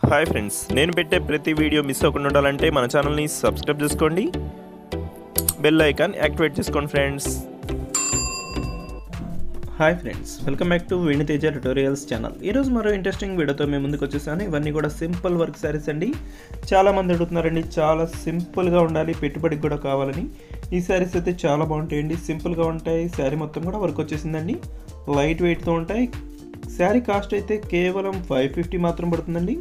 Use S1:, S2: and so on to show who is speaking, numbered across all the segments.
S1: Hi friends, నేను పెట్టే ప్రతి వీడియో మిస్ అవ్వకుండా ఉండాలంటే మన ఛానల్ని సబ్స్క్రైబ్ చేసుకోండి, బెల్ ఐకాన్ యాక్టివేట్ చేసుకోండి friends. Hi friends, welcome back to Teja tutorials channel. ఈరోజు మరో ఇంట్రెస్టింగ్ వీడియోతో మేము ముందుకు వచ్చేసాను. ఇవన్నీ కూడా సింపుల్ వర్క్ శారీస్ అండి. చాలామంది అడుగుతున్నారండి, చాలా సింపుల్గా ఉండాలి, పెట్టుబడికి కూడా కావాలని. ఈ శారీస్ అయితే చాలా బాగుంటాయండి, సింపుల్గా ఉంటాయి. శారీ మొత్తం కూడా వర్క్ వచ్చేసిందండి, లైట్ వెయిట్తో ఉంటాయి. శారీ కాస్ట్ అయితే కేవలం 550 మాత్రం పడుతుందండి.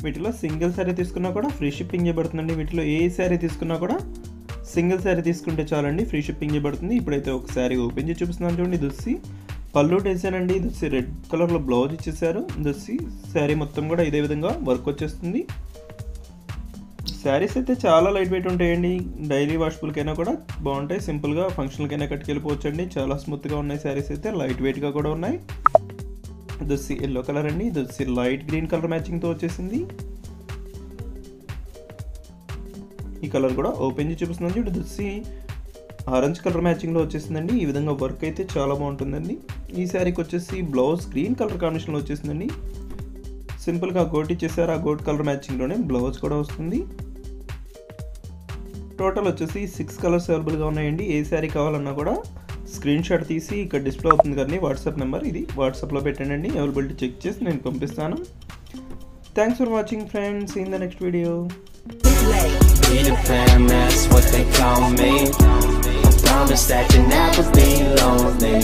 S1: వీటిలో సింగిల్ శారీ తీసుకున్నా కూడా ఫ్రీ షిప్పింగ్ చేయబడుతుందండి. వీటిలో ఏ శారీ తీసుకున్నా కూడా సింగిల్ శారీ తీసుకుంటే చాలండి, ఫ్రీ షిప్పింగ్ చేయబడుతుంది. ఇప్పుడైతే ఒక శారీ ఓపెన్ చేసి చూపిస్తున్నాను చూడండి. దుస్సి పళ్ళు డిజైన్ అండి, దుస్సి రెడ్ కలర్లో బ్లౌజ్ ఇచ్చేసారు. దుస్సి శారీ మొత్తం కూడా ఇదే విధంగా వర్క్ వచ్చేస్తుంది. శారీస్ అయితే చాలా లైట్ వెయిట్ ఉంటాయండి, డైలీ వాషబుల్కైనా కూడా బాగుంటాయి. సింపుల్గా ఫంక్షన్లకైనా కట్టుకెళ్ళిపోవచ్చండి. చాలా స్మూత్గా ఉన్నాయి శారీస్ అయితే, లైట్ వెయిట్గా కూడా ఉన్నాయి. దుస్సి ఎల్లో కలర్ అండి, దుస్సి లైట్ గ్రీన్ కలర్ మ్యాచింగ్తో వచ్చేసింది. ఈ కలర్ కూడా ఓపెన్ చేసి చూపిస్తున్నాను చూడండి. దుస్సి ఆరెంజ్ కలర్ మ్యాచింగ్లో వచ్చేసిందండి. ఈ విధంగా వర్క్ అయితే చాలా బాగుంటుందండి. ఈ శారీకి వచ్చేసి బ్లౌజ్ గ్రీన్ కలర్ కాంబినేషన్లో వచ్చేసిందండి. సింపుల్గా గోట్ ఇచ్చేసారు, ఆ గోట్ కలర్ మ్యాచింగ్లోనే బ్లౌజ్ కూడా వస్తుంది. టోటల్ వచ్చేసి 6 కలర్స్ అవైలబుల్గా ఉన్నాయండి. ఏ శారీ కావాలన్నా కూడా స్క్రీన్ షాట్ తీసి ఇక్కడ డిస్ప్లే అవుతుంది కానీ వాట్సాప్ నెంబర్, ఇది వాట్సాప్లో పెట్టండి. అవైలబిలిటీ చెక్ చేసి నేను పంపిస్తాను. Thanks for watching friends. In the next video.
S2: Be the fan, that's what they call me. I promise that you'll never be lonely.